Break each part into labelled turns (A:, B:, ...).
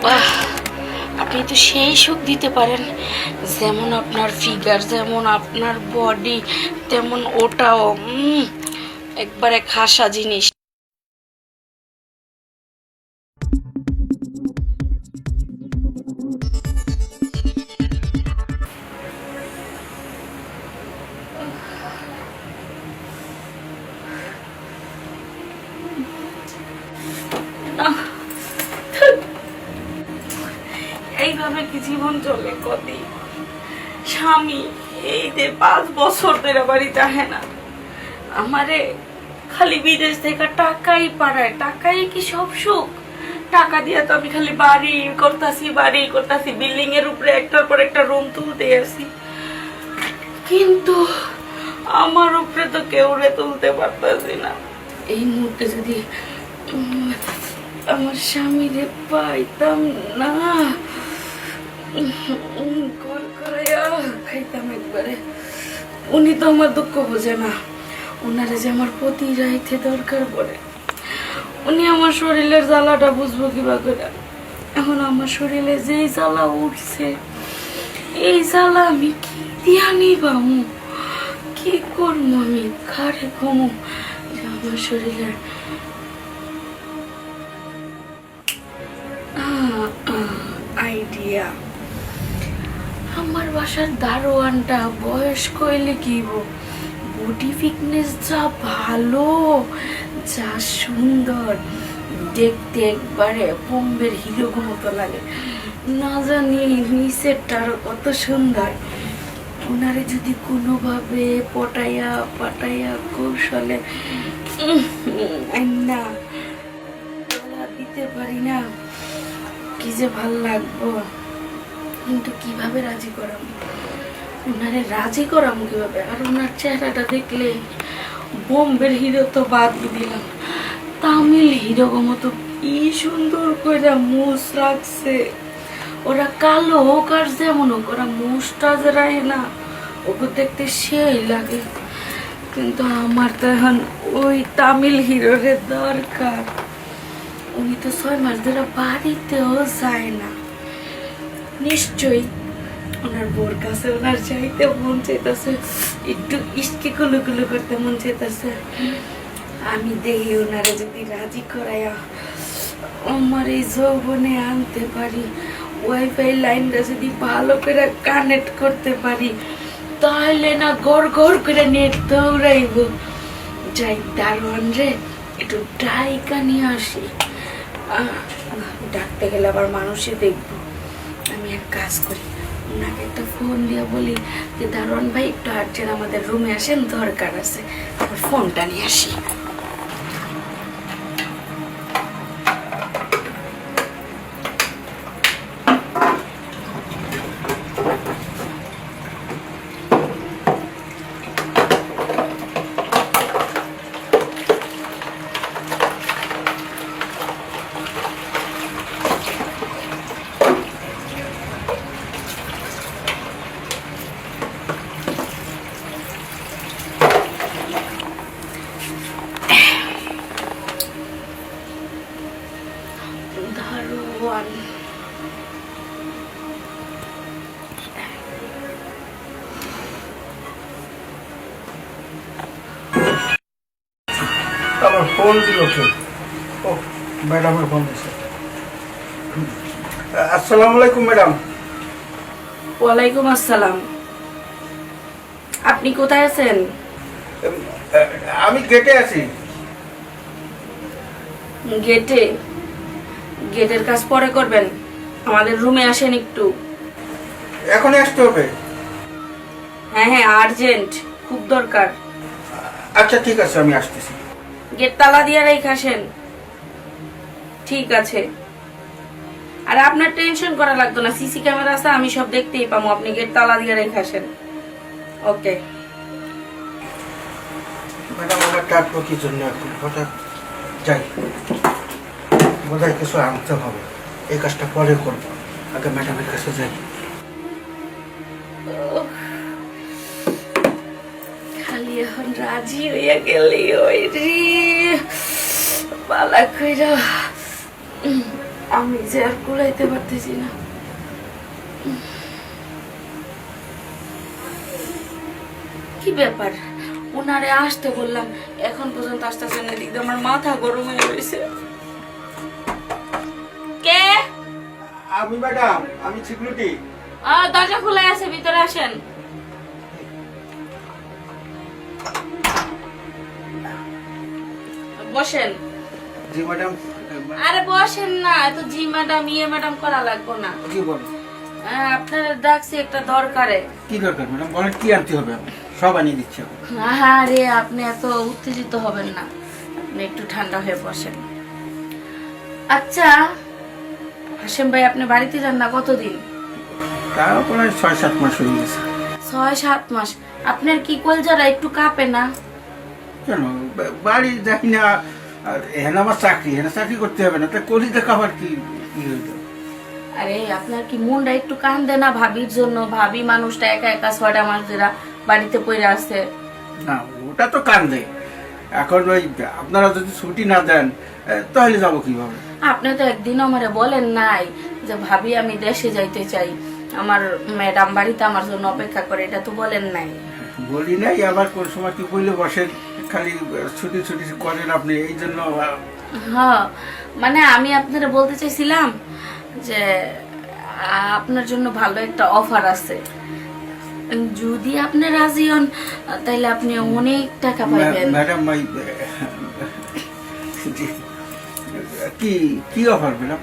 A: বাহ, আপনি তো সেই সুখ দিতে পারেন, যেমন আপনার ফিগার, যেমন আপনার বডি, তেমন ওটাও একবারে খাসা জিনিস। না, এইভাবে কি জীবন চলে কদিন? স্বামী এই যে 5 বছর ধরে বাড়িতে আহে না, আমারে খালি বিদেশ থেকে টাকাই পাঠায়। টাকাই কি সব সুখ? টাকা দিয়ে তো আমি খালি বাড়ি করতেছি, বিল্ডিং এর উপরে একটার পর একটা রুম তুলতে আসি, কিন্তু আমার উপরে তো কেউ তুলতে পারতাছি না। এই মুহূর্তে যদি আমার স্বামীরে পাইতাম না, খাইতাম একবারে। উনি তো আমার দুঃখ বোঝে না, ওনারে যে আমার প্রতি রাইতে দরকার পড়ে। উনি আমার শরীরের জ্বালাটা বুঝবো কিবা করে? এখন আমার শরীরে যেই জ্বালা উঠছে, এই জ্বালা আমি কি দিয়া নিবামু? কি করবো আমি? কারে কমু আমার শরীরের আইডিয়া? আমার বাসার দারোয়ানটা বয়স্ক হইলে কি বডি ফিটনেস যা ভালো, যা সুন্দর দেখতে, একবারে বোম্বের হিরো মতো লাগে। না জানি নিচেরটা আরো কত সুন্দর। ওনারে যদি কোনোভাবে পাটাইয়া কৌশলে না দিতে পারি না, কি যে ভাল লাগবো। কিন্তু কিভাবে রাজি করাবো ওনারে? রাজি করাবো কিভাবে? আর ওনার চেহারাটা দেখলে বোম্বের হিরো তো বাদ দিলাম, তামিল হিরো মতো কি সুন্দর করে মুছ রাখছে। ওরা কালো হোক আর যেমন হোক, ওরা মুছটা যে রাখে না, ওকে দেখতে সেই লাগে। কিন্তু আমার তো এখন ওই তামিল হিরোরে দরকার। উনি তো 6 মাস ধরে বাড়িতেও যায় না। নিশ্চয়ই ওনার বোর কাছে ওনার চাইতে মন চাইতেছে, একটু ইস্কি কুলুকুলু করতে মন চাইতেছে। আমি দেখি ওনারে যদি রাজি করাইয়া আমার এই যৌবনে আনতে পারি, ওয়াইফাই লাইনটা যদি ভালো করে কানেক্ট করতে পারি, তাহলে না গড় গড় করে নেট দৌড়াইব। যাই দারোয়ান রে একটু ডাইকা নিয়ে আসি। ডাকতে গেলে আবার মানুষই দেখবো। আমি এক কাজ করি, ওনাকে একটা ফোন দিয়ে বলি যে দারোয়ান ভাই একটু আর্জেন্ট আমাদের রুমে আসেন, দরকার আছে। তারপর ফোনটা নিয়ে আসি। দারোয়ান
B: আমার ফোন দিল কে? ও ম্যাডামের ফোন দিছে। আসসালামু আলাইকুম ম্যাডাম।
A: ওয়ালাইকুম আসসালাম। আপনি কোথায় আছেন?
B: আমি গেটে আছি।
A: গেটে? গেটের কাজ পরে করবেন, আমাদের রুমে আসেন একটু।
B: এখনই আসতে হবে?
A: হ্যাঁ হ্যাঁ, আর্জেন্ট, খুব দরকার।
B: আচ্ছা ঠিক আছে, আমি আসতেছি।
A: গেট তালা দিয়ে রেখে আসেন। ঠিক আছে। আর আপনার টেনশন করা লাগতো না, সিসি ক্যামেরা আছে, আমি সব দেখতেই পাবো। আপনি গেট তালা দিয়ে রেখে আসেন। ওকে
B: ম্যাডাম, আমার ডাকবো কি জন্য এখন? হঠাৎ যাই, বোধহয় কিছু আনতে হবে। এই কাজটা পরে করবো, আগে ম্যাডামের কাছে যাই।
A: খালি এখন রাজি হইয়া গেলি ওই রে বালা কইরা। আমি যে আর কুলাইতে পারতেছি না। কি ব্যাপার, ওনারে আসতে বললাম, এখন পর্যন্ত আসতেছে না। দিদি আমার মাথা গরম হয়ে রয়েছে। কে?
B: আমি ম্যাডাম, আমি সিকিউরিটি।
A: দরজা খোলা আছে, ভিতরে আসেন। বসেন।
B: জি ম্যাডাম।
A: আরে বসেন না, এত জি ম্যাডাম ইয়ে ম্যাডাম করা লাগবে না।
B: কি বলেন?
A: আপনারা ডাকছি একটা দরকারে।
B: কি দরকার ম্যাডাম? বলেন কি আনতে হবে? সব আনিয়ে দিচ্ছি।
A: আরে আপনি এত উত্তেজিত হবেন না, আপনি একটু ঠান্ডা হয়ে বসেন। আচ্ছা হাসেম ভাই, আপনি বাড়িতে যান না কতদিন?
B: তাও প্রায় 6-7 মাস হয়ে গেছে।
A: 6-7 মাস? আপনার কি কলজারা একটু কাঁপে না?
B: কেন বাড়ি যাই না? আর এখানে আমার চাকরি, এখানে চাকরি করতে হবে না, তা কলিতে খাবার কি কি হইল?
A: আরে আপনার কি মনটা একটু কান্দে না ভাবির জন্য? ভাবি মানুষটা একা একা 6টা মাস ধরে বাড়িতে পড়ে আছে।
B: না ওটা তো কান্দে। এখন ওই আপনারা যদি ছুটি না দেন তাহলে যাবো কিভাবে?
A: আপনি তো একদিন আমারে বলেন নাই যে ভাবি আমি দেশে যাইতে চাই, আমার ম্যাডাম বাড়িতে আমার জন্য অপেক্ষা করে, এটা তো বলেন নাই।
B: বলি নাই, আবার কোন সময় কি বললে বসেন, খালি ছুটি ছুটি করেন আপনি, এই জন্য।
A: হ্যাঁ, মানে আমি আপনারা বলতে চাইছিলাম যে আপনার জন্য ভালো একটা অফার আছে, যদি আপনি রাজি হন তাহলে আপনি অনেক টাকা পাবেন।
B: ম্যাডাম কি কি অফার ম্যাডাম?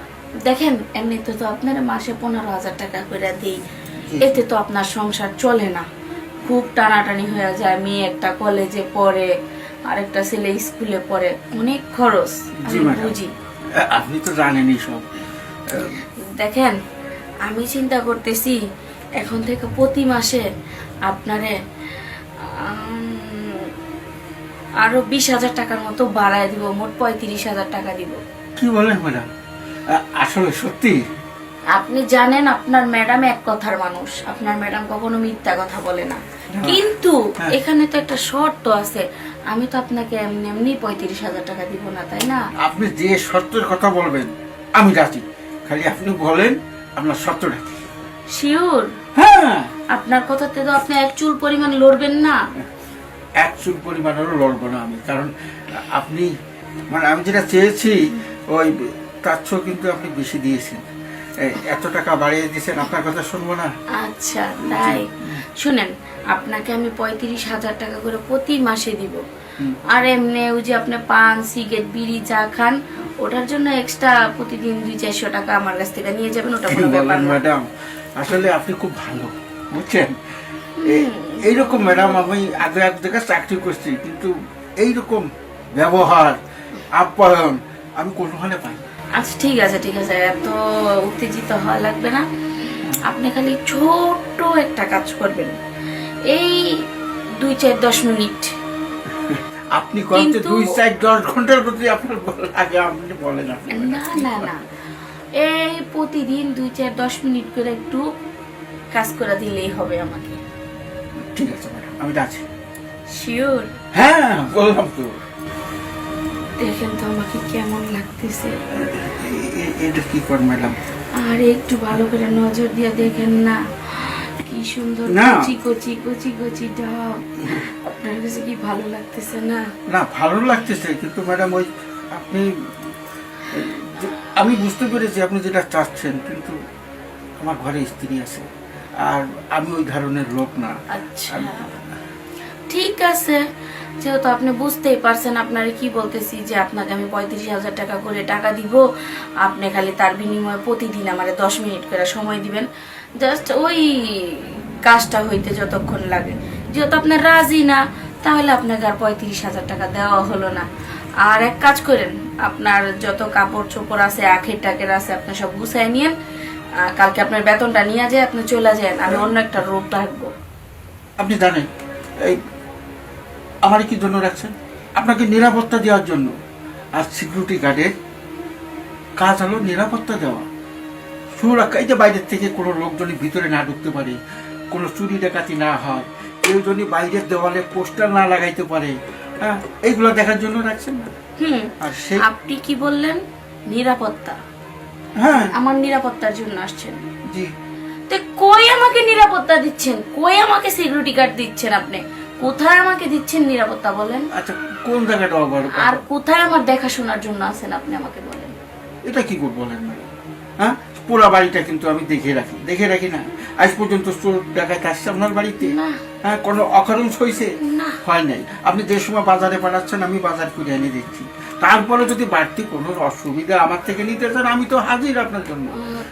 A: দেখেন, এমনিতে তো আপনার মাসে 15,000 টাকা করে দিই, এতে তো আপনার সংসার চলে না, খুব টানাটানি হয়ে যায়। মেয়ে একটা কলেজে পড়ে, আরেকটা ছেলে স্কুলে পড়ে, অনেক খরচ।
B: জি
A: আমি
B: ম্যাডাম,
A: বুঝি,
B: আপনি তো জানেনই সব।
A: দেখেন আমি চিন্তা করতেছি এখন থেকে প্রতি মাসে আপনারে আরো 20,000 টাকার মতো বাড়ায় দিব, মোট 35,000 টাকা দিব।
B: কি বলেন ম্যাডাম? আসলে সত্যি?
A: আপনি জানেন আপনার ম্যাডাম এক কথার মানুষ, আপনার ম্যাডাম কখনো মিথ্যা কথা বলে না, কিন্তু এখানে তো একটা শর্ত আছে। আমি তো আপনাকে এমনি এমনি 35,000 টাকা দিব না, তাই না?
B: আপনি যে শর্তের কথা বলবেন আমি রাজি, খালি আপনি বলেন আপনার শর্তটা কি।
A: শিওর?
B: হ্যাঁ।
A: আপনার কথাতে তো আপনি এক চুল পরিমাণ লড়বেন না?
B: এক চুল পরিমাণেরও লড়বো না আমি, কারণ আপনি মানে আমি যেটা চেয়েছি ওই তার চেয়েও কিন্তু আপনি বেশি দিয়েছেন, এত টাকা বাড়িয়ে দিয়েছেন, আপনার কথা শুনবো না?
A: আচ্ছা তাই? শুনেন, আপনাকে আমি 35,000 টাকা করে প্রতি মাসে দিব, আর এমনি ওই যে আপনি পান সিগারেট বিড়ি চা খান, ওটার জন্য এক্সট্রা প্রতিদিন 200-400 টাকা আমার কাছ থেকে নিয়ে যাবেন, ওটা কোনো ব্যাপার না।
B: ম্যাডাম আসলে আপনি খুব ভালো, বুঝছেন? এইরকম ম্যাডাম আমি আগে এক জায়গায় চাকরি করছি, কিন্তু এইরকম ব্যবহার আপ্যায়ন আমি কোনোখানে পাই।
A: আচ্ছা ঠিক আছে ঠিক আছে, এত উত্তেজিত হওয়া লাগবে না। আপনি খালি ছোট্ট একটা কাজ করবেন, এই 2-4-10 মিনিট।
B: আপনি কত 2-4-10 ঘন্টার প্রতি আপনার আগে আপনি বলেন।
A: না না না, এই প্রতিদিন 2-4-10 মিনিট করে একটু কাজ করে দিলেই হবে আমাকে।
B: ঠিক আছে ম্যাডাম, আমি আছি।
A: শিওর?
B: হ্যাঁ বললাম তো।
A: দেখেন তো আমাকে কেমন লাগতেছে।
B: এটা কি কর ম্যাডাম?
A: আর একটু ভালো করে নজর দিয়ে দেখেন না, কি সুন্দর কচি কচি কচি কচি ঢাক। আপনার কাছে কি ভালো লাগতেছে না?
B: না ভালো লাগতেছে, কিন্তু ম্যাডাম ওই আপনি, আমি বুঝতে পেরেছি আপনি যেটা চাচ্ছেন, কিন্তু আমার ঘরে স্ত্রী আছে, আর আমি ওই ধরনের লোক না।
A: আচ্ছা ঠিক আছে, যেহেতু আপনি বুঝতেই পারছেন, আপনারে কি বলতেছি যে আপনাকে আমি 35,000 টাকা করে টাকা দিব, আপনি খালি তার বিনিময়ে প্রতিদিন আমারে 10 মিনিট করে সময় দিবেন, জাস্ট ওই কাজটা হইতে যতক্ষণ লাগে। যেহেতু আপনার রাজি না, তাহলে আপনাকে আর 35,000 টাকা দেওয়া হলো না। আর এক কাজ করেন, আপনার যত কাপড় চোপড় আছে আখের টাকের আছে আপনি সব গুছাই নিয়েন, কালকে আপনার বেতনটা নিয়ে যায় আপনি চলে যান, আমি অন্য একটা রূপ রাখবো।
B: আপনি জানেন এই আমার কি জন্য রাখছেন? আপনাকে নিরাপত্তা দেওয়ার জন্য। আর সিকিউরিটি গার্ডের কাজ হলো নিরাপত্তা দেওয়া, সুরক্ষা। এই যে বাইরের থেকে কোনো লোকজন ভিতরে না ঢুকতে পারে, কোনো চুরি ডাকাতি না হয়, কেউ যদি বাইরের দেওয়ালে পোস্টার না লাগাইতে পারে, হ্যাঁ এইগুলো দেখার জন্য রাখছেন না।
A: আর আপনি কি বললেন? নিরাপত্তা?
B: হ্যাঁ
A: আমার নিরাপত্তার জন্য আসছেন।
B: জি।
A: তো কই আমাকে নিরাপত্তা দিচ্ছেন, কই আমাকে সিকিউরিটি গার্ড দিচ্ছেন, আপনি কোথায় আমাকে দিচ্ছেন নিরাপত্তা বলেন?
B: আচ্ছা কোন জায়গাটা আবার?
A: আর কোথায় আমার দেখাশোনার জন্য আছেন আপনি আমাকে বলেন?
B: এটা কি করে বলেন ম্যাডাম? হ্যাঁ পুরো বাড়িটা কিন্তু আমি দেখে রাখি না। আজ পর্যন্ত চোর ডাকাত আসছে আপনার বাড়িতে?
A: না।
B: হ্যাঁ কোনো অকারণ হয়েছে?
A: না।
B: হয় নাই। আপনি যে সময় বাজারে পাঠাচ্ছেন আমি বাজার করে এনে দিচ্ছি। তারপরে যদি বাড়তি কোনো অসুবিধা আমার থেকে নিতে চান আমি তো হাজির আপনার জন্য।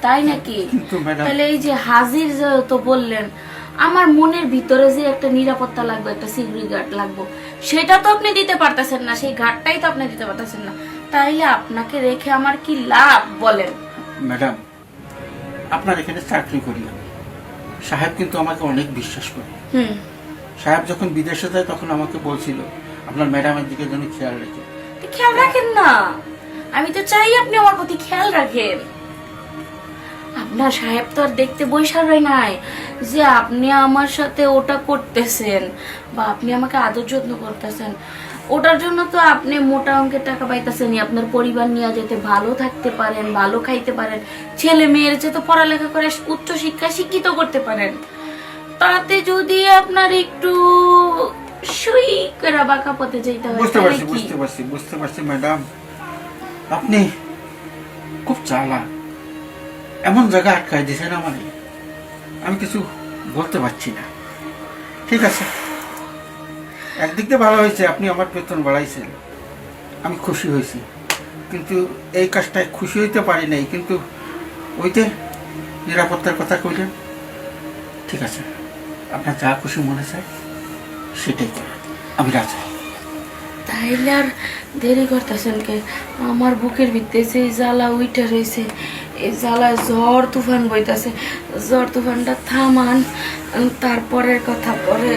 A: তাই নাকি?
B: কিন্তু ম্যাডাম
A: তাহলে এই যে হাজির তো বললেন, আমার মনের ভিতরে যে একটা নিরাপত্তা লাগবে, একটা সিকিউরিটি গার্ড লাগবে, সেটা তো আপনি দিতে পারতেছেন না, সেই গার্ডটাই তো আপনি দিতে পারতেছেন না। তাইলে আপনাকে রেখে আমার কি লাভ বলেন?
B: ম্যাডাম আপনার এখানে চাকরি করি আমি। সাহেব কিন্তু আমাকে অনেক বিশ্বাস করে। সাহেব যখন বিদেশে যায় তখন আমাকে বলছিল আপনার ম্যাডামের দিকে যেন খেয়াল রেখে।
A: খেয়াল রাখেন না, আমি তো চাই আপনি আমার প্রতি খেয়াল রাখেন। আপনার সাহেব তো আর দেখতে বৈশা রয় নাই যে আপনি আমার সাথে ওটা করতেছেন বা আপনি আমাকে আদর যত্ন করতেছেন। ওটার জন্য তো আপনি মোটা অঙ্কের টাকা পাইতেছেন, আপনার পরিবার নিয়ে যেতে ভালো থাকতে পারেন, ভালো খাইতে পারেন, ছেলে মেয়ের যেতে পড়ালেখা করে উচ্চ শিক্ষা শিক্ষিত করতে পারেন। তাতে যদি আপনার একটু সুই করে বাঁকা পথে যেতে হয়,
B: বুঝতে পারছি ম্যাডাম, আপনি খুব চালাক। এমন জায়গা আটকায় দিয়েছেন আমারে, আমি কিছু বলতে পারছি না। ঠিক আছে, একদিক দিয়ে ভালো হয়েছে আপনি আমার বেতন বাড়াইছেন, আমি খুশি হয়েছি। কিন্তু এই কাজটায় খুশি হইতে পারি নাই। কিন্তু ওইতে নিরাপত্তার কথা কইলেন, ঠিক আছে আপনার যা খুশি মনে চায় সেটাই করেন, আমি রাজি।
A: তাইলে আর দেরি করতেছেন কে? আমার বুকের ভিতরে যে জ্বালা উইটা রয়েছে, এই জ্বালা ঝড় তুফান বইতাছে, ঝড় তুফানটা থামান, তারপরের কথা পরে।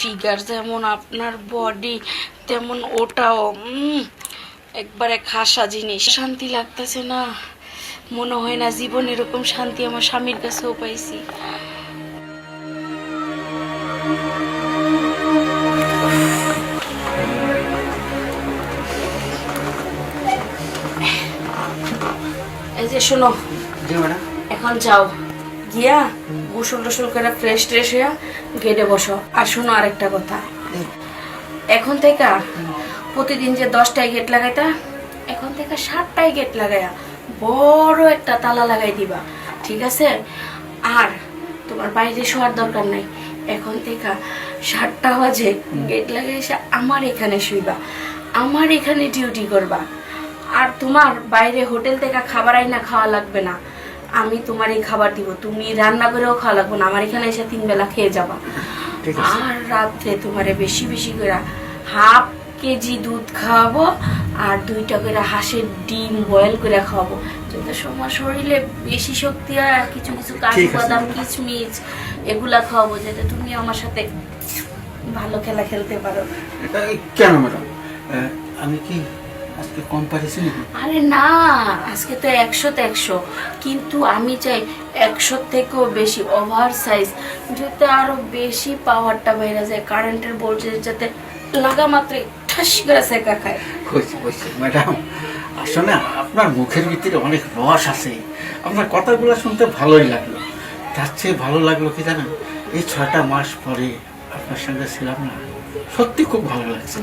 A: ফিগার যেমন আপনার বডি তেমন ওটাও একবারে খাসা জিনিস। শান্তি লাগতেছে না, মনে হয় না জীবন এরকম শান্তি আমার স্বামীর কাছেও পাইছি। এই যে শোনো, এখন যাও গিয়া গোসল টোসল করে ফ্রেশ ট্রেশ হইয়া গেটে বসো। আর শোনো আরেকটা কথা, এখন থেকে প্রতিদিন যে 10টায় গেট লাগাইতা, এখন থেকে 7টায় গেট লাগাইয়া বড় একটা তালা লাগাই দিবা, ঠিক আছে? আর তোমার বাইরে শোয়ার দরকার নাই, এখন থেকে 7টা বাজে গেট লাগাই এসে আমার এখানে শুইবা, আমার এখানে ডিউটি করবা। আর তোমার বাইরে হোটেল থেকে খাবার আইনা খাওয়া লাগবে না, আমি তোমার এই খাবার দিব, তুমি রান্না করেও খাওয়া লাগবে না, আমার এখানে এসে 3 বেলা খেয়ে যাবা। আর রাত্রে তোমারে বেশি বেশি করে ½ কেজি দুধ খাওয়াবো আর 2টা করে হাঁসের ডিম বয়েল করে খাওয়াবো, যাতে তোমার শরীরে বেশি শক্তি হয়। আর কিছু কিছু কাজু বাদাম কিশমিশ এগুলা খাওয়াবো, যাতে তুমি আমার সাথে ভালো খেলা খেলতে পারো।
B: কেন ম্যাডাম, আমি কি আজকে কম পারিছি নাকি?
A: আরে না, আজকে তো 100তে 100, কিন্তু আমি চাই 100 থেকেও বেশি ওভার সাইজ, যাতে আরো বেশি পাওয়ারটা বেড়ে যায়, কারেন্টের ভোল্টেজ যাতে লাগা মাত্রই ঠাস করে সেকা খায়।
B: ম্যাডাম আসলে আপনার মুখের ভিতরে অনেক রস আছে, আপনার কথাগুলো শুনতে ভালোই লাগলো। তার চেয়ে ভালো লাগলো কি জানেন, এই 6টা মাস পরে আপনার সঙ্গে ছিলাম না, সত্যি খুব ভালো লাগছে।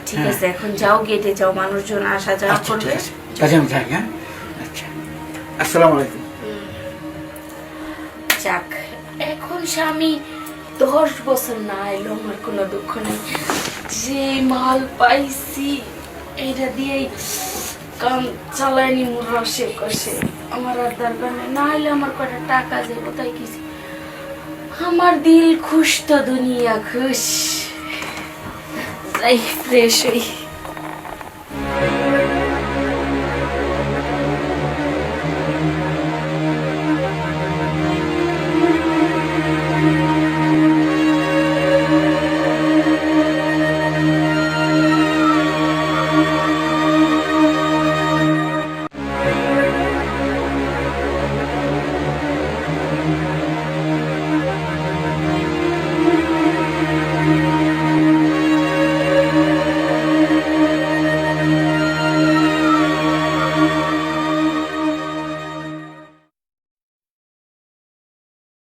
A: ঠিক আছে, এখন যাও গেটে যাও, মানুষজন আসা যাওয়া করবে।
B: আমি যাই। হ্যাঁ আচ্ছা, আসসালামু আলাইকুম।
A: যাক, এখন স্বামী 10 বছর না এলো আমার কোনো দুঃখ নেই, যে মাল পাইছি এটা দিয়েই কাম চালায়নি মোর রসে কষে, আমার আর দরকার নেই। না হলে আমার কটা টাকা যাবো, তাই কিছু আমার দিল খুশ তো দুনিয়া খুশ। যাই ফ্রেশ হই।